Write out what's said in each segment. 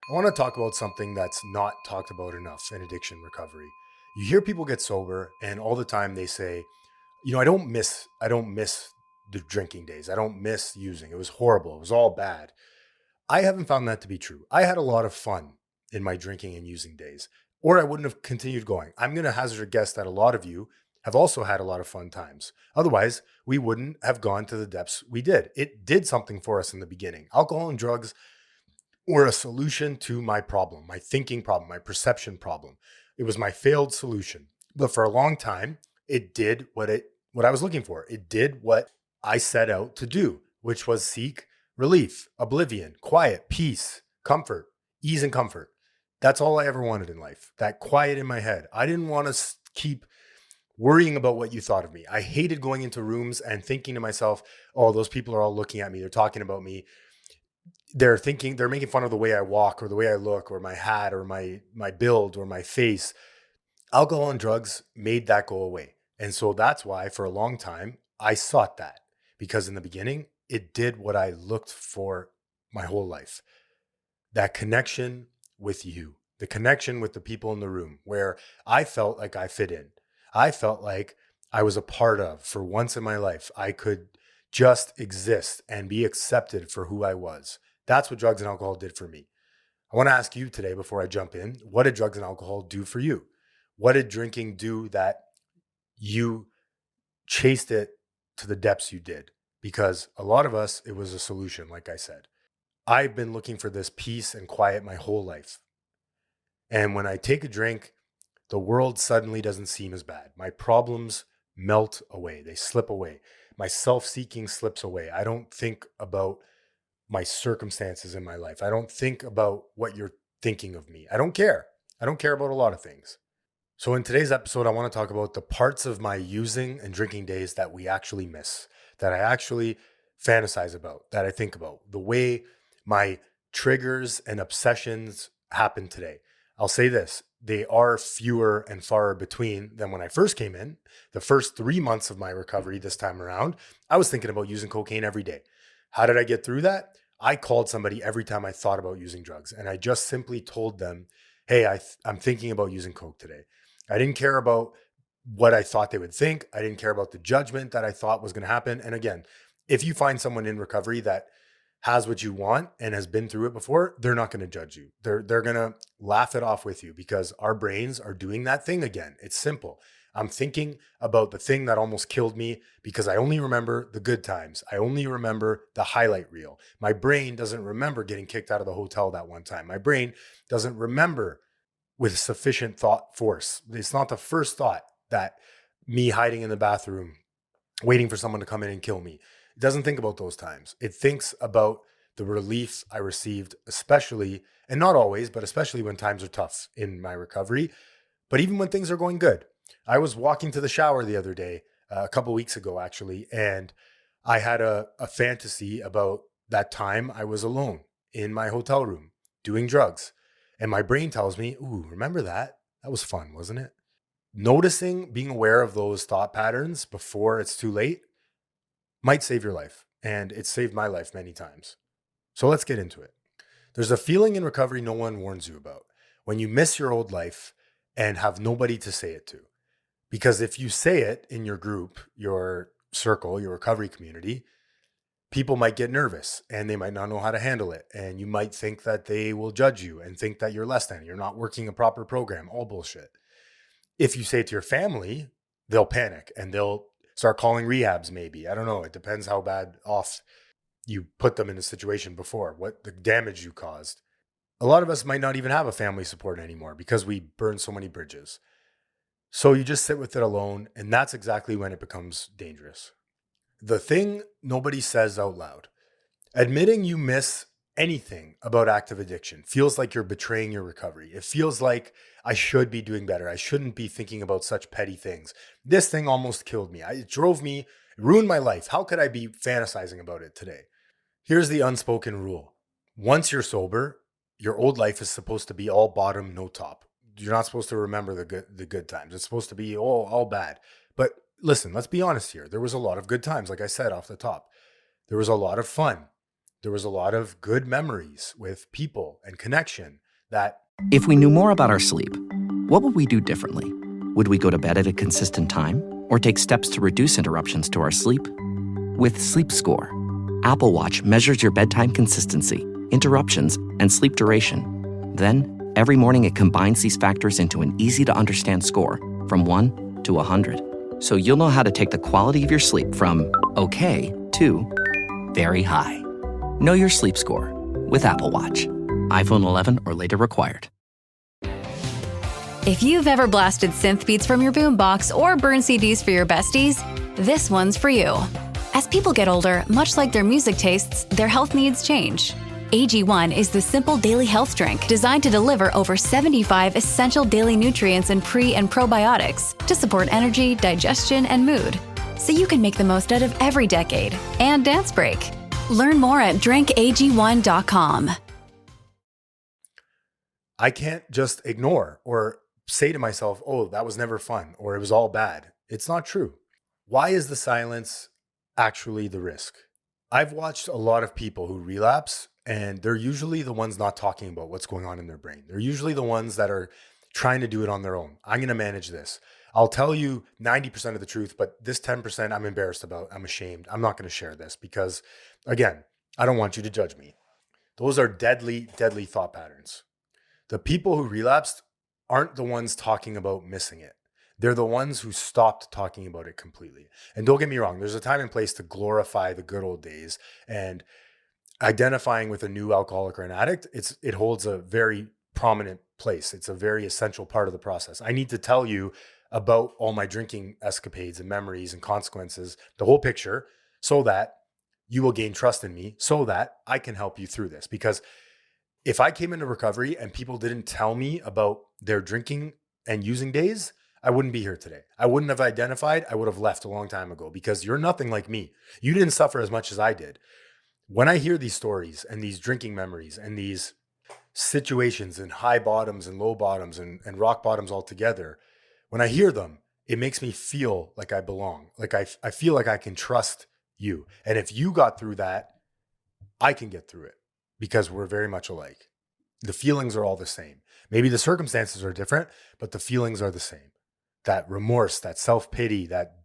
I want to talk about something that's not talked about enough in addiction recovery. You hear people get sober and all the time they say, I don't miss the drinking days. I don't miss using. It was horrible. It was all bad. I haven't found that to be true. I had a lot of fun in my drinking and using days, or I wouldn't have continued going. I'm going to hazard a guess that a lot of you have also had a lot of fun times. Otherwise, we wouldn't have gone to the depths we did. It did something for us in the beginning. Alcohol and drugs or a solution to my problem, my thinking problem, my perception problem. It was my failed solution. But for a long time, it did what I was looking for. It did what I set out to do, which was seek relief, oblivion, quiet, peace, comfort, ease and comfort. That's all I ever wanted in life. That quiet in my head. I didn't want to keep worrying about what you thought of me. I hated going into rooms and thinking to myself, "Oh, those people are all looking at me. They're talking about me. They're making fun of the way I walk or the way I look or my hat or my build or my face." Alcohol and drugs made that go away. And so that's why for a long time I sought that, because in the beginning it did what I looked for my whole life. That connection with you, the connection with the people in the room where I felt like I fit in. I felt like I was a part of, for once in my life, I could just exist and be accepted for who I was. That's what drugs and alcohol did for me. I want to ask you today, before I jump in, what did drugs and alcohol do for you? What did drinking do that you chased it to the depths you did? Because a lot of us, it was a solution, like I said. I've been looking for this peace and quiet my whole life. And when I take a drink, the world suddenly doesn't seem as bad. My problems melt away, they slip away. My self seeking slips away. I don't think about my circumstances in my life. I don't think about what you're thinking of me. I don't care. I don't care about a lot of things. So, in today's episode, I want to talk about the parts of my using and drinking days that we actually miss, that I actually fantasize about, that I think about, the way my triggers and obsessions happen today. I'll say this: they are fewer and far between than when I first came in. The first 3 months of my recovery this time around, I was thinking about using cocaine every day. How did I get through that? I called somebody every time I thought about using drugs, and I just simply told them, "Hey, I'm thinking about using coke today." I didn't care about what I thought they would think. I didn't care about the judgment that I thought was going to happen. And again, if you find someone in recovery that has what you want and has been through it before, they're not going to judge you. They're going to laugh it off with you, because our brains are doing that thing again. It's simple. I'm thinking about the thing that almost killed me because I only remember the good times. I only remember the highlight reel. My brain doesn't remember getting kicked out of the hotel that one time. My brain doesn't remember with sufficient thought force. It's not the first thought that me hiding in the bathroom, waiting for someone to come in and kill me. It doesn't think about those times. It thinks about the relief I received, especially, and not always, but especially when times are tough in my recovery. But even when things are going good. I was walking to the shower the other day, a couple weeks ago, actually, and I had a fantasy about that time I was alone in my hotel room doing drugs. And my brain tells me, "Ooh, remember that? That was fun, wasn't it?" Noticing, being aware of those thought patterns before it's too late might save your life. And it saved my life many times. So let's get into it. There's a feeling in recovery no one warns you about, when you miss your old life and have nobody to say it to. Because if you say it in your group, your circle, your recovery community, people might get nervous and they might not know how to handle it. And you might think that they will judge you and think that you're less than, you're not working a proper program, all bullshit. If you say it to your family, they'll panic and they'll start calling rehabs, maybe. I don't know. It depends how bad off you put them in a situation before, what the damage you caused. A lot of us might not even have a family support anymore because we burned so many bridges. So you just sit with it alone, and that's exactly when it becomes dangerous. The thing nobody says out loud: admitting you miss anything about active addiction feels like you're betraying your recovery. It feels like I should be doing better. I shouldn't be thinking about such petty things. This thing almost killed me. It drove me, it ruined my life. How could I be fantasizing about it today? Here's the unspoken rule. Once you're sober, your old life is supposed to be all bottom, no top. You're not supposed to remember the good times. It's supposed to be all bad. But listen, let's be honest here. There was a lot of good times, like I said off the top. There was a lot of fun. There was a lot of good memories with people and connection that If we knew more about our sleep, what would we do differently? Would we go to bed at a consistent time or take steps to reduce interruptions to our sleep? With Sleep Score, Apple Watch measures your bedtime consistency, interruptions, and sleep duration. Then, every morning it combines these factors into an easy-to-understand score from 1 to 100. So you'll know how to take the quality of your sleep from okay to very high. Know your sleep score with Apple Watch. iPhone 11 or later required. If you've ever blasted synth beats from your boombox or burned CDs for your besties, this one's for you. As people get older, much like their music tastes, their health needs change. AG1 is the simple daily health drink designed to deliver over 75 essential daily nutrients and pre- and probiotics to support energy, digestion, and mood, so you can make the most out of every decade and dance break. Learn more at drinkag1.com. I can't just ignore or say to myself, oh, that was never fun or it was all bad. It's not true. Why is the silence actually the risk? I've watched a lot of people who relapse, and they're usually the ones not talking about what's going on in their brain. They're usually the ones that are trying to do it on their own. I'm going to manage this. I'll tell you 90% of the truth, but this 10% I'm embarrassed about. I'm ashamed. I'm not going to share this because, again, I don't want you to judge me. Those are deadly, deadly thought patterns. The people who relapsed aren't the ones talking about missing it. They're the ones who stopped talking about it completely. And don't get me wrong, there's a time and place to glorify the good old days, and identifying with a new alcoholic or an addict, it holds a very prominent place. It's a very essential part of the process. I need to tell you about all my drinking escapades and memories and consequences, the whole picture, so that you will gain trust in me, so that I can help you through this. Because if I came into recovery and people didn't tell me about their drinking and using days, I wouldn't be here today. I wouldn't have identified. I would have left a long time ago, because you're nothing like me. You didn't suffer as much as I did. When I hear these stories and these drinking memories and these situations and high bottoms and low bottoms and rock bottoms all together, when I hear them, it makes me feel like I belong. Like I feel like I can trust you. And if you got through that, I can get through it, because we're very much alike. The feelings are all the same. Maybe the circumstances are different, but the feelings are the same. That remorse, that self-pity, that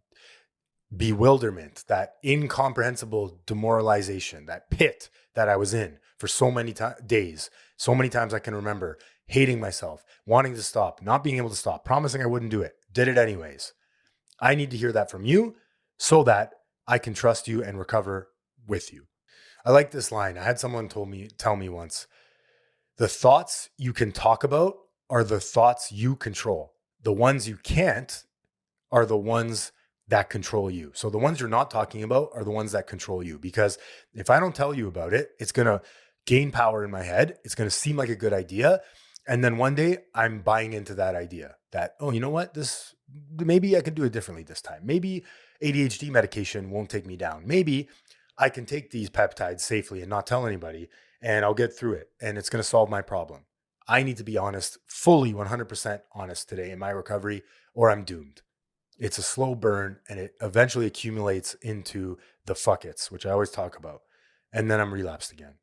bewilderment, that incomprehensible demoralization, that pit that I was in for so many days, so many times I can remember, hating myself, wanting to stop, not being able to stop, promising I wouldn't do it, did it anyways. I need to hear that from you so that I can trust you and recover with you. I like this line. I had someone tell me once, the thoughts you can talk about are the thoughts you control. The ones you can't are the ones that control you. So the ones you're not talking about are the ones that control you. Because if I don't tell you about it, it's going to gain power in my head. It's going to seem like a good idea. And then one day I'm buying into that idea that, oh, you know what? Maybe I can do it differently this time. Maybe ADHD medication won't take me down. Maybe I can take these peptides safely and not tell anybody, and I'll get through it, and it's going to solve my problem. I need to be honest, fully 100% honest today in my recovery, or I'm doomed. It's a slow burn, and it eventually accumulates into the fuck it's, which I always talk about. And then I'm relapsed again.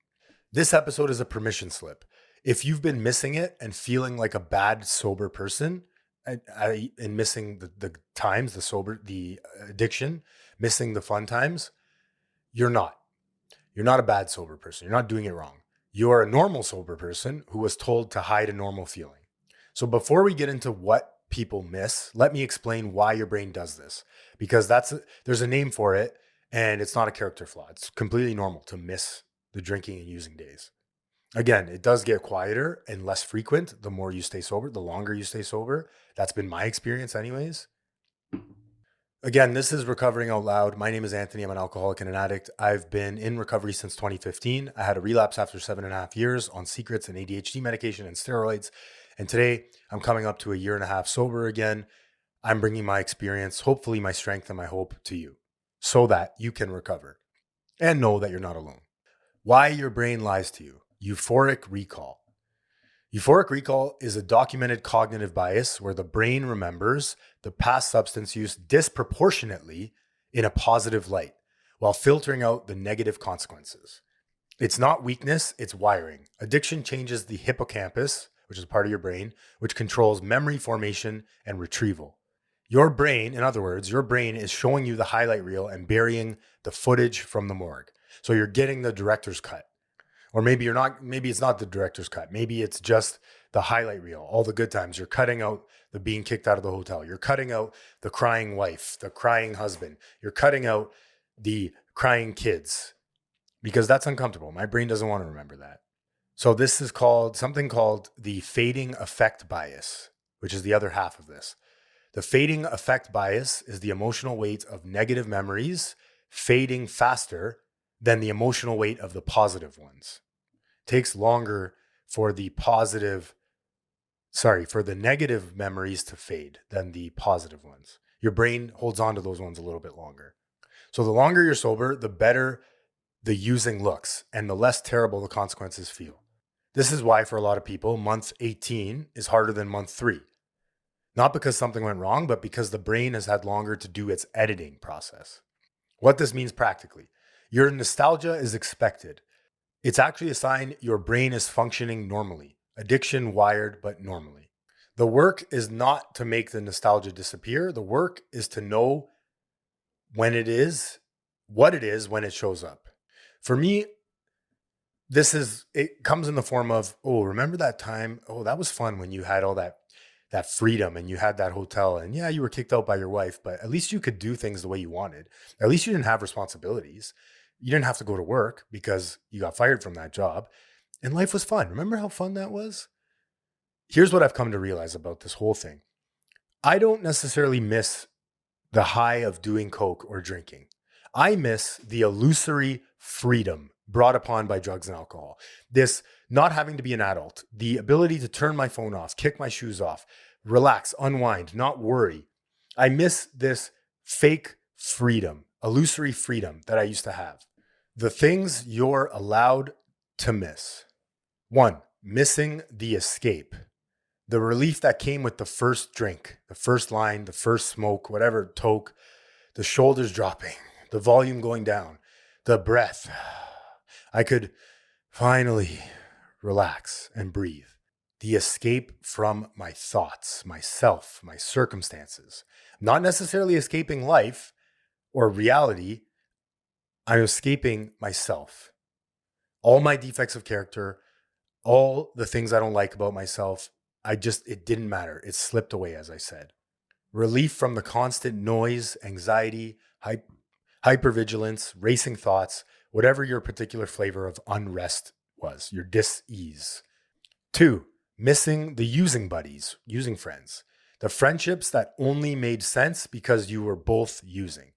This episode is a permission slip. If you've been missing it and feeling like a bad sober person, and missing the times, the addiction, missing the fun times, you're not. You're not a bad sober person. You're not doing it wrong. You are a normal sober person who was told to hide a normal feeling. So before we get into what people miss, let me explain why your brain does this, because there's a name for it, and it's not a character flaw. It's completely normal to miss the drinking and using days. Again, it does get quieter and less frequent the more you stay sober, the longer you stay sober. That's been my experience anyways. Again, this is Recovering Out Loud. My name is Anthony. I'm an alcoholic and an addict. I've been in recovery since 2015. I had a relapse after 7.5 years on secrets and ADHD medication and steroids. And today I'm coming up to a 1.5 years sober again. I'm bringing my experience, hopefully my strength and my hope to you so that you can recover and know that you're not alone. Why your brain lies to you. Euphoric recall. Euphoric recall is a documented cognitive bias where the brain remembers the past substance use disproportionately in a positive light while filtering out the negative consequences. It's not weakness, it's wiring. Addiction changes the hippocampus, which is part of your brain, which controls memory formation and retrieval. Your brain, in other words, your brain is showing you the highlight reel and burying the footage from the morgue. So you're getting the director's cut. Or maybe you're not, maybe it's not the director's cut. Maybe it's just the highlight reel, all the good times. You're cutting out the being kicked out of the hotel. You're cutting out the crying wife, the crying husband. You're cutting out the crying kids because that's uncomfortable. My brain doesn't want to remember that. So this is called something called the fading effect bias, which is the other half of this. The fading effect bias is the emotional weight of negative memories fading faster than the emotional weight of the positive ones. It takes longer for the negative memories to fade than the positive ones. Your brain holds on to those ones a little bit longer. So the longer you're sober, the better the using looks and the less terrible the consequences feel. This is why for a lot of people, month 18 is harder than month 3. Not because something went wrong, but because the brain has had longer to do its editing process. What this means practically, your nostalgia is expected. It's actually a sign your brain is functioning normally. Addiction wired, but normally. The work is not to make the nostalgia disappear. The work is to know what it is when it shows up. For me, it comes in the form of, oh, remember that time? Oh, that was fun when you had all that freedom and you had that hotel and yeah, you were kicked out by your wife, but at least you could do things the way you wanted. At least you didn't have responsibilities. You didn't have to go to work because you got fired from that job and life was fun. Remember how fun that was? Here's what I've come to realize about this whole thing. I don't necessarily miss the high of doing coke or drinking. I miss the illusory freedom brought upon by drugs and alcohol. This not having to be an adult, the ability to turn my phone off, kick my shoes off, relax, unwind, not worry. I miss this fake freedom, illusory freedom that I used to have. The things you're allowed to miss. 1, missing the escape. The relief that came with the first drink, the first line, the first smoke, whatever, toke, the shoulders dropping, the volume going down, the breath. I could finally relax and breathe. The escape from my thoughts, myself, my circumstances. Not necessarily escaping life or reality. I'm escaping myself. All my defects of character, all the things I don't like about myself, it didn't matter. It slipped away, as I said. Relief from the constant noise, anxiety, hypervigilance, racing thoughts, whatever your particular flavor of unrest was, your dis-ease. 2, missing the using buddies, using friends. The friendships that only made sense because you were both using.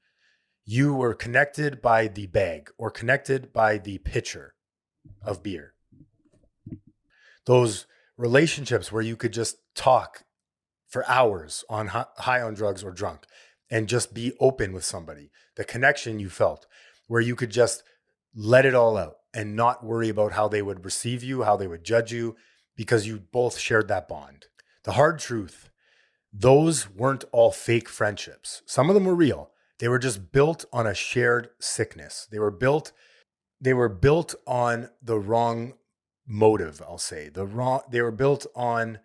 You were connected by the bag or connected by the pitcher of beer. Those relationships where you could just talk for hours on high on drugs or drunk and just be open with somebody. The connection you felt where you could just let it all out and not worry about how they would receive you, how they would judge you, because you both shared that bond. The hard truth, those weren't all fake friendships. Some of them were real. They were just built on a shared sickness. They were built on the wrong motive, I'll say. They were built on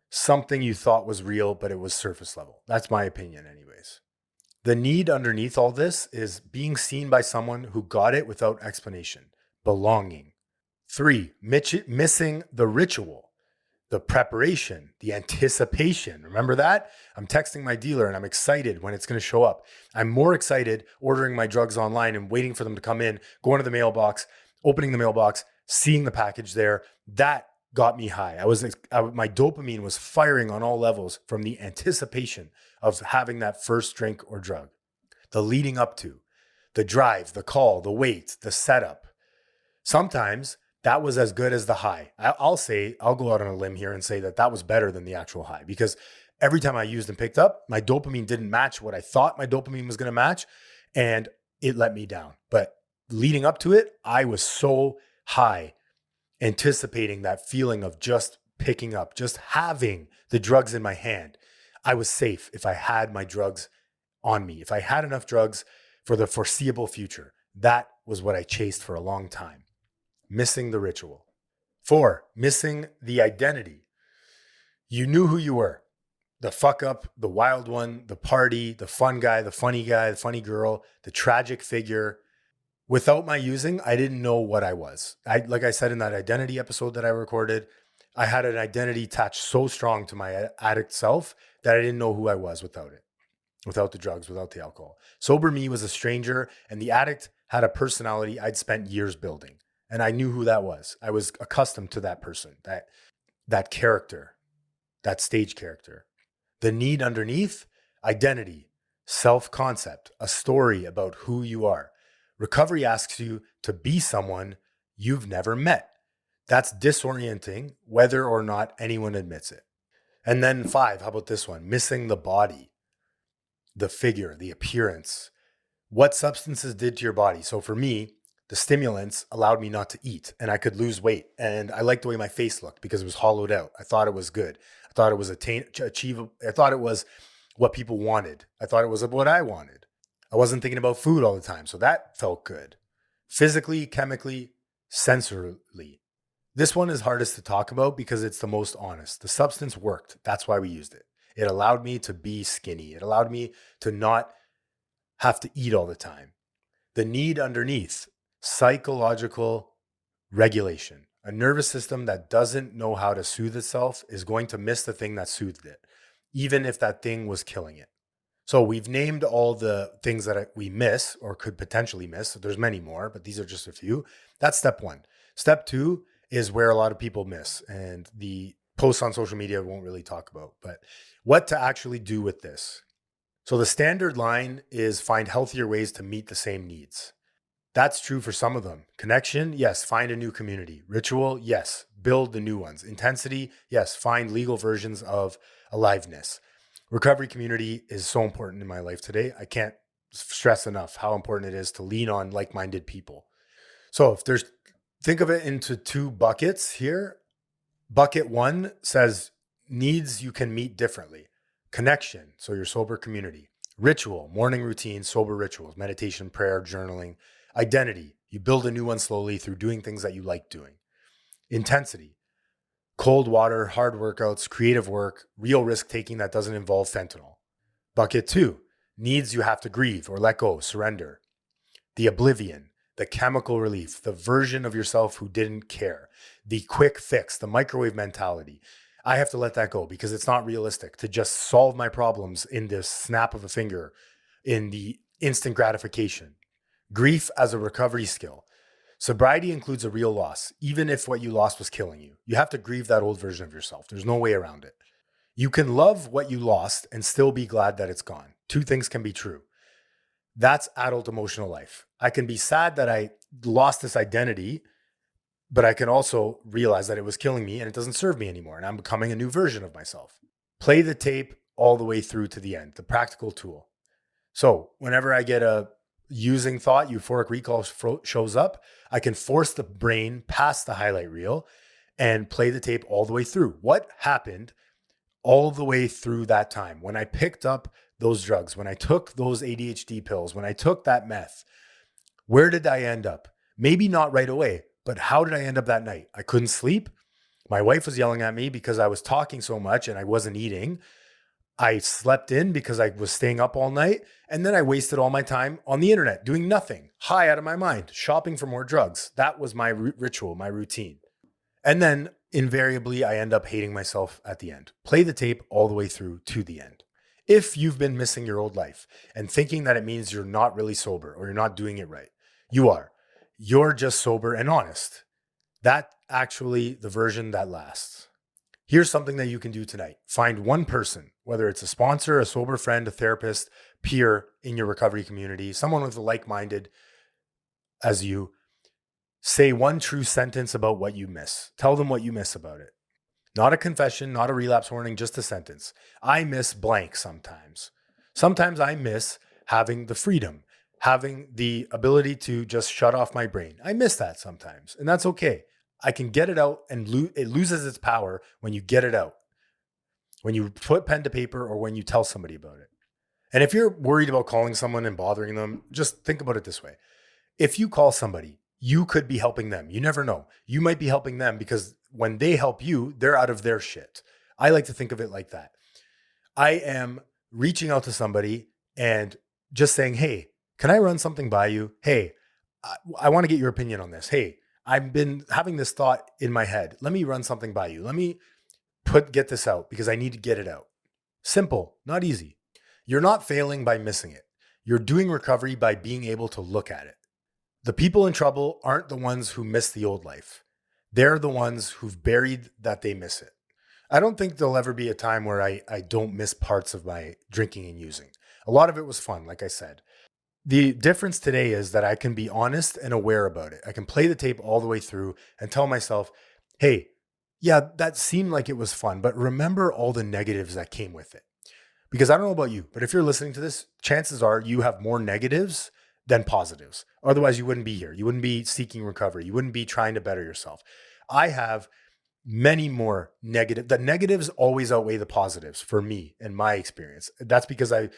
something you thought was real, but it was surface level. That's my opinion anyways. The need underneath all this is being seen by someone who got it without explanation, belonging. 3, missing the ritual, the preparation, the anticipation. Remember that? I'm texting my dealer and I'm excited when it's going to show up. I'm more excited ordering my drugs online and waiting for them to come in, going to the mailbox, opening the mailbox, seeing the package there. That got me high. My dopamine was firing on all levels from the anticipation of having that first drink or drug. The leading up to, the drive, the call, the wait, the setup. Sometimes that was as good as the high. I'll go out on a limb here and say that was better than the actual high, because every time I used and picked up, my dopamine didn't match what I thought my dopamine was going to match, and it let me down. But leading up to it, I was so high, anticipating that feeling of just picking up, just having the drugs in my hand. I was safe if I had my drugs on me, if I had enough drugs for the foreseeable future. That was what I chased for a long time. missing the ritual. 4, missing the identity. You knew who you were. The fuck up, the wild one, the party, the fun guy, the funny girl, the tragic figure. Without my using, I didn't know what I was. Like I said in that identity episode that I recorded, I had an identity attached so strong to my addict self that I didn't know who I was without it, without the drugs, without the alcohol. Sober me was a stranger, and the addict had a personality I'd spent years building. And I knew who that was. I was accustomed to that person, that character, that stage character. The need underneath, identity, self-concept, a story about who you are. Recovery asks you to be someone you've never met. That's disorienting, whether or not anyone admits it. And then 5, how about this one? Missing the body, the figure, the appearance. What substances did to your body? So for me, the stimulants allowed me not to eat and I could lose weight. And I liked the way my face looked because it was hollowed out. I thought it was good. I thought it was achievable. I thought it was what people wanted. I thought it was what I wanted. I wasn't thinking about food all the time. So that felt good. Physically, chemically, sensorily. This one is hardest to talk about because it's the most honest. The substance worked. That's why we used it. It allowed me to be skinny. It allowed me to not have to eat all the time. The need underneath, psychological regulation. A nervous system that doesn't know how to soothe itself is going to miss the thing that soothed it, even if that thing was killing it. So we've named all the things that we miss or could potentially miss. There's many more, but these are just a few. That's step 1. Step 2 is where a lot of people miss, and the posts on social media won't really talk about, but what to actually do with this. So the standard line is find healthier ways to meet the same needs. That's true for some of them. Connection, yes, find a new community. Ritual, yes, build the new ones. Intensity, yes, find legal versions of aliveness. Recovery community is so important in my life today. I can't stress enough how important it is to lean on like-minded people. So think of it into 2 buckets here. Bucket 1 says needs you can meet differently. Connection, so your sober community. Ritual, morning routine, sober rituals, meditation, prayer, journaling. Identity, you build a new one slowly through doing things that you like doing. Intensity, cold water, hard workouts, creative work, real risk taking that doesn't involve fentanyl. Bucket 2, needs you have to grieve or let go, surrender. The oblivion, the chemical relief, the version of yourself who didn't care, the quick fix, the microwave mentality. I have to let that go because it's not realistic to just solve my problems in this snap of a finger, in the instant gratification. Grief as a recovery skill. Sobriety includes a real loss, even if what you lost was killing you. You have to grieve that old version of yourself. There's no way around it. You can love what you lost and still be glad that it's gone. 2 things can be true. That's adult emotional life. I can be sad that I lost this identity, but I can also realize that it was killing me and it doesn't serve me anymore. And I'm becoming a new version of myself. Play the tape all the way through to the end, the practical tool. So whenever I get a using thought, euphoric recall shows up, I can force the brain past the highlight reel and play the tape all the way through. What happened all the way through that time? When I picked up those drugs, when I took those ADHD pills, when I took that meth, where did I end up? Maybe not right away, but how did I end up that night? I couldn't sleep. My wife was yelling at me because I was talking so much and I wasn't eating. I slept in because I was staying up all night. And then I wasted all my time on the internet doing nothing, high out of my mind, shopping for more drugs. That was my ritual, my routine. And then invariably, I end up hating myself at the end. Play the tape all the way through to the end. If you've been missing your old life and thinking that it means you're not really sober or you're not doing it right, you are. You're just sober and honest. That's actually the version that lasts. Here's something that you can do tonight. Find one person, whether it's a sponsor, a sober friend, a therapist, peer in your recovery community, someone with a like-minded as you. Say one true sentence about what you miss. Tell them what you miss about it. Not a confession, not a relapse warning, just a sentence. I miss blank sometimes. Sometimes I miss having the freedom, having the ability to just shut off my brain. I miss that sometimes, and that's okay. I can get it out, and it loses its power when you get it out. When you put pen to paper or when you tell somebody about it. And if you're worried about calling someone and bothering them, just think about it this way. If you call somebody, you could be helping them. You never know. You might be helping them because when they help you, they're out of their shit. I like to think of it like that. I am reaching out to somebody and just saying, hey, can I run something by you? Hey, I want to get your opinion on this. Hey, I've been having this thought in my head. Let me run something by you. Let me get this out because I need to get it out. Simple, not easy. You're not failing by missing it. You're doing recovery by being able to look at it. The people in trouble aren't the ones who miss the old life. They're the ones who've buried that they miss it. I don't think there'll ever be a time where I don't miss parts of my drinking and using. A lot of it was fun, like I said. The difference today is that I can be honest and aware about it. I can play the tape all the way through and tell myself, hey, yeah, that seemed like it was fun, but remember all the negatives that came with it. Because I don't know about you, but if you're listening to this, chances are you have more negatives than positives. Otherwise, you wouldn't be here. You wouldn't be seeking recovery. You wouldn't be trying to better yourself. I have many more negative. The negatives always outweigh the positives for me in my experience. That's because I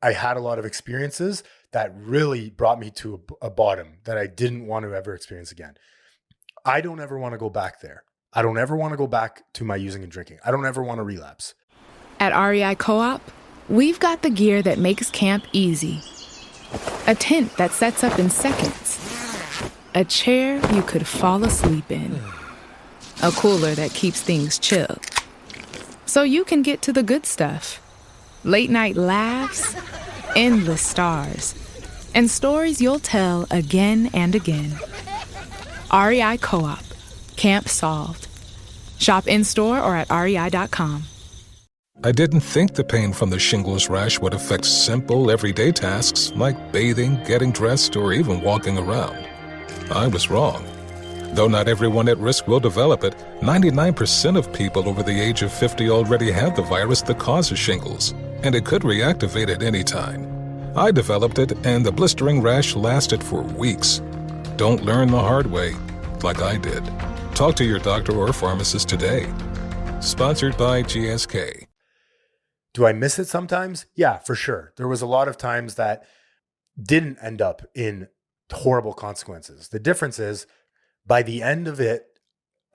had a lot of experiences that really brought me to a bottom that I didn't want to ever experience again. I don't ever want to go back there. I don't ever want to go back to my using and drinking. I don't ever want to relapse. At REI Co-op, we've got the gear that makes camp easy. A tent that sets up in seconds. A chair you could fall asleep in. A cooler that keeps things chill. So you can get to the good stuff. Late night laughs, endless stars, and stories you'll tell again and again. REI Co-op. Camp solved. Shop in-store or at rei.com. I didn't think the pain from the shingles rash would affect simple, everyday tasks like bathing, getting dressed, or even walking around. I was wrong. Though not everyone at risk will develop it, 99% of people over the age of 50 already have the virus that causes shingles, and it could reactivate at any time. I developed it, and the blistering rash lasted for weeks. Don't learn the hard way, like I did. Talk to your doctor or pharmacist today. Sponsored by GSK. Do I miss it sometimes? Yeah, for sure. There was a lot of times that didn't end up in horrible consequences. The difference is, by the end of it,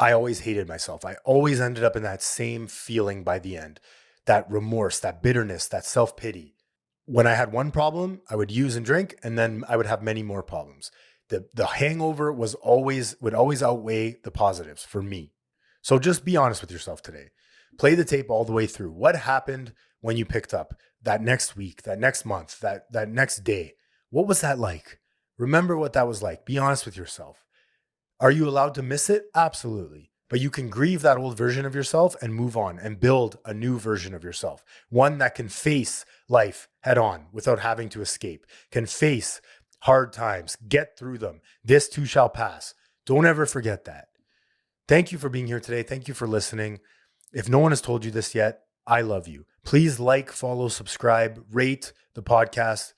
I always hated myself. I always ended up in that same feeling by the end, that remorse, that bitterness, that self-pity. When I had one problem, I would use and drink, and then I would have many more problems. The hangover would always outweigh the positives for me. So just be honest with yourself today. Play the tape all the way through. What happened when you picked up that next week, that next month, that next day? What was that like? Remember what that was like. Be honest with yourself. Are you allowed to miss it? Absolutely. But you can grieve that old version of yourself and move on and build a new version of yourself. One that can face life head on without having to escape, can face hard times, get through them. This too shall pass. Don't ever forget that. Thank you for being here today. Thank you for listening. If no one has told you this yet, I love you. Please like, follow, subscribe, rate the podcast.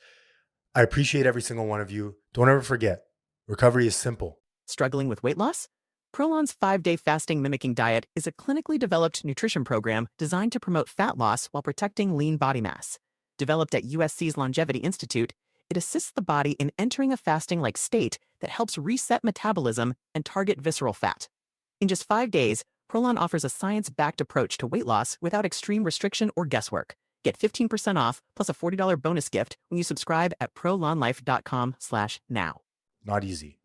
I appreciate every single one of you. Don't ever forget, recovery is simple. Struggling with weight loss? Prolon's 5-day fasting mimicking diet is a clinically developed nutrition program designed to promote fat loss while protecting lean body mass. Developed at USC's Longevity Institute, it assists the body in entering a fasting-like state that helps reset metabolism and target visceral fat. In just 5 days, Prolon offers a science-backed approach to weight loss without extreme restriction or guesswork. Get 15% off plus a $40 bonus gift when you subscribe at prolonlife.com/now. Not easy.